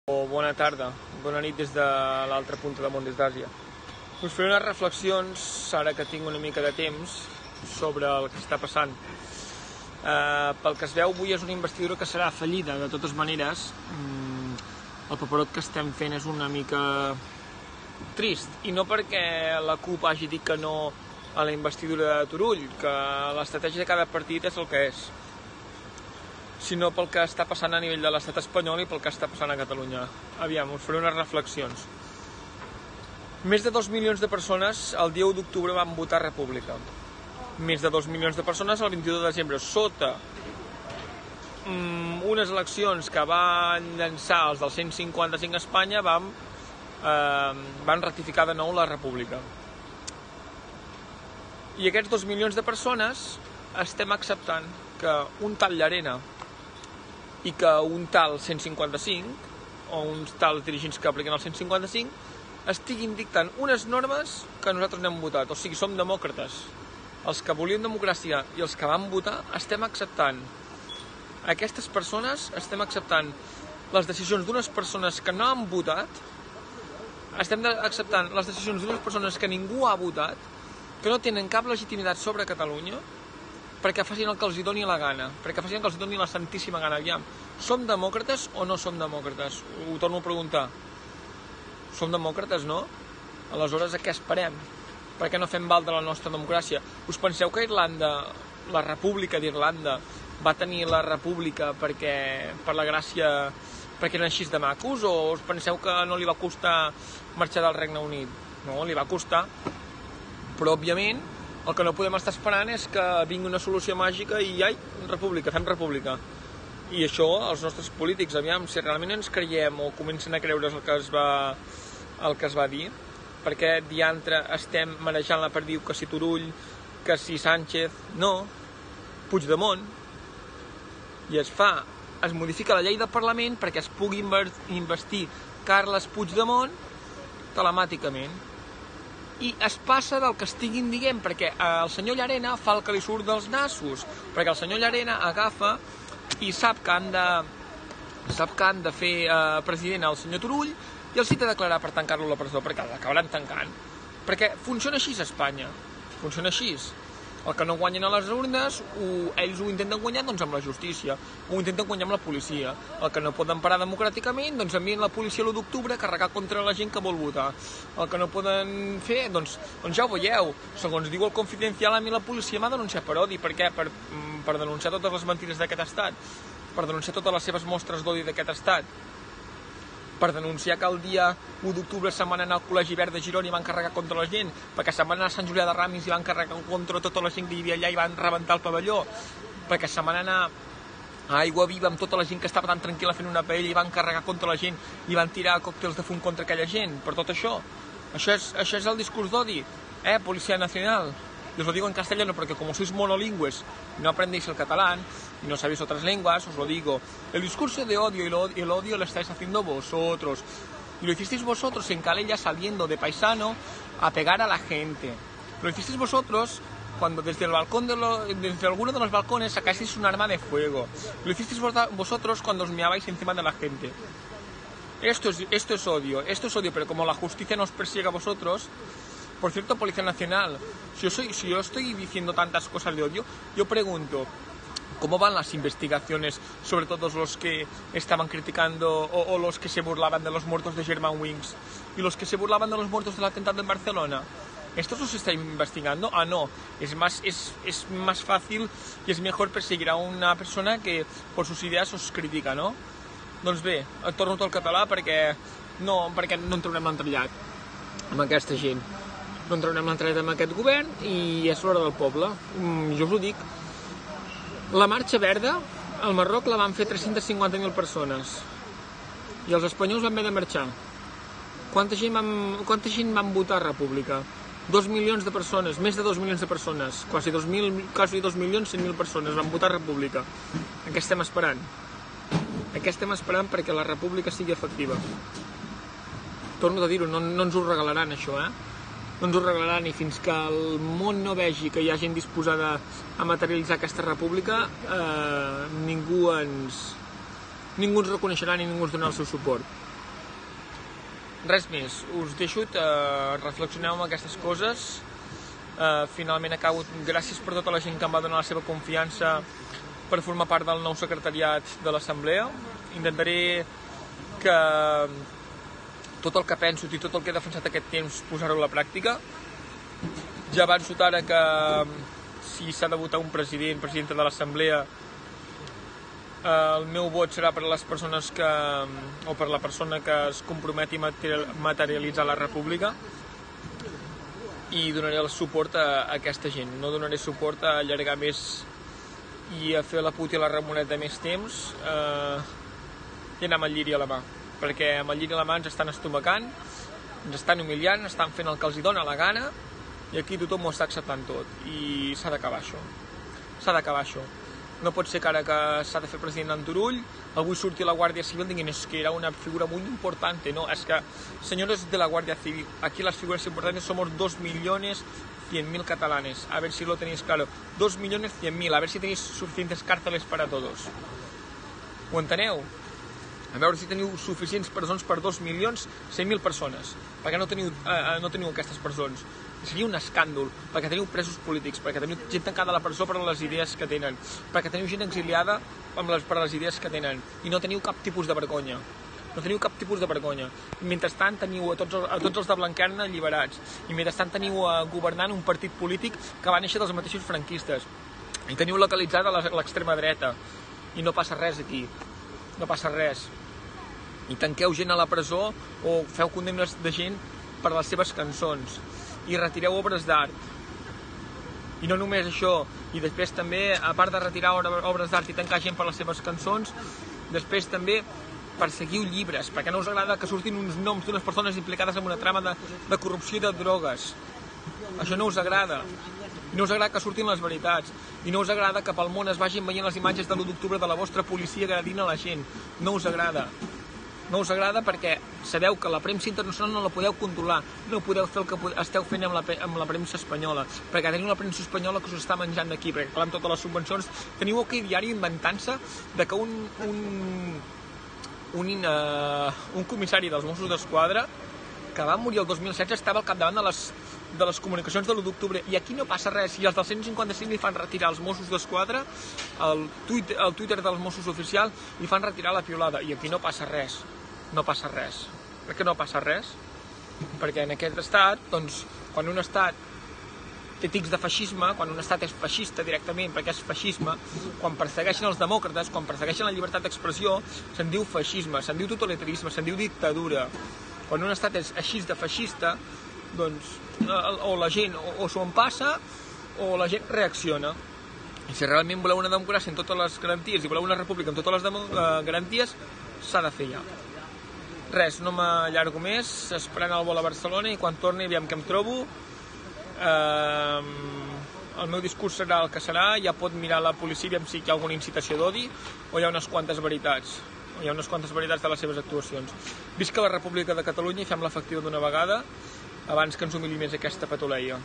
Bona tarda, bona nit des de l'altra punta del món, des d'Àsia. Us faré unes reflexions, ara que tinc una mica de temps, sobre el que està passant. Pel que es veu, avui és una investidura que serà fallida, de totes maneres. El paperot que estem fent és una mica trist, i no perquè la CUP hagi dit que no a la investidura de Turull, que l'estratègia de cada partit és el que és, sinó pel que està passant a nivell de l'estat espanyol i pel que està passant a Catalunya. Aviam, us faré unes reflexions. Més de 2 milions de persones el dia 1 d'octubre van votar República. Més de 2 milions de persones el 22 de desembre, sota unes eleccions que van llançar els del 155 a Espanya, van ratificar de nou la República. I aquests 2 milions de persones estem acceptant que un tal Llarena i que un tal 155, o uns tals dirigents que apliquen el 155, estiguin dictant unes normes que nosaltres no hem votat. O sigui, som demòcrates. Els que volien democràcia i els que van votar estem acceptant. Aquestes persones estem acceptant les decisions d'unes persones que no han votat, estem acceptant les decisions d'unes persones que ningú ha votat, que no tenen cap legitimitat sobre Catalunya, perquè facin el que els doni la gana, perquè facin el que els doni la santíssima gana. Aviam, som demòcrates o no som demòcrates? Ho torno a preguntar. Som demòcrates, no? Aleshores, a què esperem? Per què no fem valdre la nostra democràcia? Us penseu que Irlanda, la República d'Irlanda, va tenir la República per la gràcia, perquè eren així de macos? O us penseu que no li va costar marxar del Regne Unit? No, li va costar. Però, òbviament, el que no podem estar esperant és que vingui una solució màgica i, república, fem república. I això, els nostres polítics, aviam, si realment ens creiem o comencen a creure's el que es va dir, perquè diantre estem marejant la perdiu que si Turull, que si Sánchez, no, Puigdemont, i es modifica la llei del Parlament perquè es pugui investir Carles Puigdemont telemàticament. I es passa del que estiguin dient, perquè el senyor Llarena fa el que li surt dels nassos, perquè el senyor Llarena agafa i sap que han de fer president al senyor Turull i el cita a declarar per tancar-lo a la presó, perquè l'acabaran tancant. Perquè funciona així a Espanya, funciona així. El que no guanyen a les urnes, ells ho intenten guanyar amb la justícia, ho intenten guanyar amb la policia. El que no poden parar democràticament, envien la policia l'1 d'octubre a carregar contra la gent que vol votar. El que no poden fer, doncs ja ho veieu. Segons diu el Confidencial, a mi la policia m'ha denunciat per odi. Per què? Per denunciar totes les mentides d'aquest estat, per denunciar totes les seves mostres d'odi d'aquest estat, per denunciar que el dia 1 d'octubre se'n van anar al Col·legi Verd de Girona i van carregar contra la gent, perquè se'n van anar a Sant Julià de Ramis i van carregar contra tota la gent que hi havia allà i van rebentar el pavelló, perquè se'n van anar a Aigua Viva amb tota la gent que estava tan tranquil·la fent una paella i van carregar contra la gent i van tirar còctels de fum contra aquella gent. Per tot això, això és el discurs d'odi, Policía Nacional. Y os lo digo en castellano porque como sois monolingües y no aprendéis el catalán y no sabéis otras lenguas, os lo digo. El discurso de odio y el odio lo estáis haciendo vosotros. Y lo hicisteis vosotros en Calella saliendo de paisano a pegar a la gente. Lo hicisteis vosotros cuando desde alguno de los balcones sacasteis un arma de fuego. Lo hicisteis vosotros cuando os meabais encima de la gente. Esto es odio, pero como la justicia nos persigue a vosotros. Por cierto, Policía Nacional, si yo estoy diciendo tantas cosas de odio, yo pregunto, ¿cómo van las investigaciones sobre todos los que estaban criticando o los que se burlaban de los muertos de Germanwings y los que se burlaban de los muertos del atentado en Barcelona? ¿Estos los está investigando? Ah, no, es más fácil y es mejor perseguir a una persona que por sus ideas os critica, no? Doncs bé, torno tot al català perquè no entrarem l'entrellat amb aquesta gent. No entrarem l'entrellat amb aquest govern i és l'hora del poble. Jo us ho dic. La Marxa Verda, al Marroc la van fer 350.000 persones i els espanyols van haver de marxar. Quanta gent van votar República? 2 milions de persones, més de 2 milions de persones, quasi 2 milions 100.000 persones van votar República. En què estem esperant? En què estem esperant perquè la República sigui efectiva? Torno a dir-ho, no ens ho regalaran això, No ens ho regalaran, i fins que el món no vegi que hi ha gent disposada a materialitzar aquesta república, ningú ens reconeixerà ni ningú ens donarà el seu suport. Res més, us deixo, reflexioneu amb aquestes coses. Finalment acabo, gràcies per tota la gent que em va donar la seva confiança per formar part del nou secretariat de l'Assemblea. Intentaré que tot el que penso i tot el que he defensat aquest temps posar-ho a la pràctica. Ja avanço ara que si s'ha de votar un presidenta de l'Assemblea, el meu vot serà per a les persones o per la persona que es comprometi a materialitzar la república, i donaré el suport a aquesta gent. No donaré suport a allargar més i a fer la puta i la ramoneta més temps i anar amb el lliri a la mà, perquè amb el lliri a la mà ens estan estomacant, ens estan humiliant, estan fent el que els dona la gana, i aquí tothom ho està acceptant tot, i s'ha d'acabar això. S'ha d'acabar això. No pot ser que ara que s'ha de fer president en Turull, avui surti la Guàrdia Civil dient que era una figura molt important. No, es que, señores de la Guardia Civil, aquí las figuras importantes somos 2.100.000 catalanes. A ver si lo tenéis claro. 2.100.000, a ver si tenéis suficientes cárceles para todos. Ho enteneu? A veure si teniu suficients presons per 2.100.000 persones. Per què no teniu aquestes presons? Seria un escàndol, perquè teniu presos polítics, perquè teniu gent tancada a la presó per les idees que tenen, perquè teniu gent exiliada per les idees que tenen, i no teniu cap tipus de vergonya. No teniu cap tipus de vergonya. I mentrestant teniu a tots els de Blanquerna alliberats, i mentrestant teniu governant un partit polític que va néixer dels mateixos franquistes, i teniu localitzada l'extrema dreta, i no passa res aquí, no passa res. I tanqueu gent a la presó o feu condemnes de gent per les seves cançons, i retireu obres d'art. I no només això, i després també, a part de retirar obres d'art i tancar gent per les seves cançons, després també perseguiu llibres, perquè no us agrada que surtin uns noms d'unes persones implicades en una trama de corrupció i de drogues. Això no us agrada. I no us agrada que surtin les veritats. I no us agrada que pel món es vagin veient les imatges de l'1 d'octubre de la vostra policia agredint a la gent. No us agrada. No us agrada perquè sabeu que la premsa internacional no la podeu controlar, no podeu fer el que esteu fent amb la premsa espanyola, perquè teniu la premsa espanyola que us està menjant d'aquí, perquè clar, amb totes les subvencions teniu aquell diari inventant-se de que un comissari dels Mossos d'Esquadra que va morir el 2016 estava al capdavant de les comunicacions de l'1 d'octubre, i aquí no passa res. I els del 155 li fan retirar els Mossos d'Esquadra, el Twitter dels Mossos oficial li fan retirar la piulada, i aquí no passa res. No passa res. Per què no passa res? Perquè en aquest estat, doncs, quan un estat té tics de feixisme, quan un estat és feixista directament, perquè és feixisme, quan persegueixen els demòcrates, quan persegueixen la llibertat d'expressió, se'n diu feixisme, se'n diu totalitarisme, se'n diu dictadura. Quan un estat és així de feixista, doncs, o la gent o s'ho empassa o la gent reacciona. I si realment voleu una democràcia amb totes les garanties i voleu una república amb totes les garanties, s'ha de fer ja. Res, no m'allargo més, esperant el vol a Barcelona, i quan torni aviam què em trobo. El meu discurs serà el que serà, ja pot mirar la policia aviam si hi ha alguna incitació d'odi o hi ha unes quantes veritats. Hi ha unes quantes veritats de les seves actuacions. Visca la República de Catalunya i fem-la efectiva d'una vegada abans que ens humili més aquesta petoleia.